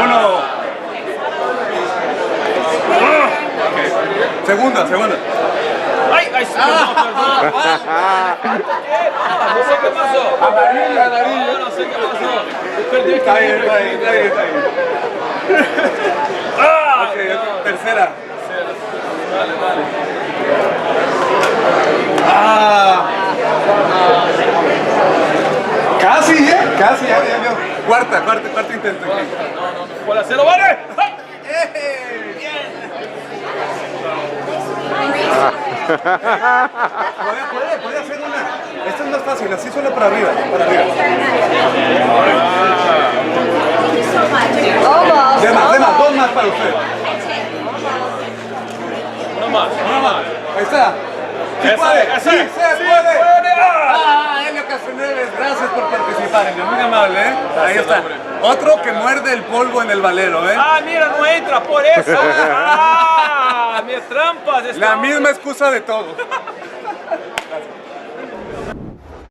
Uno. Okay. Segunda. ¡Ay! ¡Ay! No sé qué pasó. Amarilla. No sé qué pasó. Perdí el Está bien. ¡Ah! Ok, tercera. Vale. Casi, ya vio. Cuarta intento. No. ¿Puedo hacerlo, vale? Puede hacer una. Esta es más fácil, así solo para arriba. Demás, dos más para usted. Uno más. Ahí está. ¡Sí puede! ¡Sí puede! Helio Castroneves, gracias por participar, Helio, muy amable, ¿eh? Ahí está. Hombre. Otro que muerde el polvo en el valero, ¿eh? Ah, mira, no entra por eso. Ah, mis trampas. La misma excusa de todo. Gracias.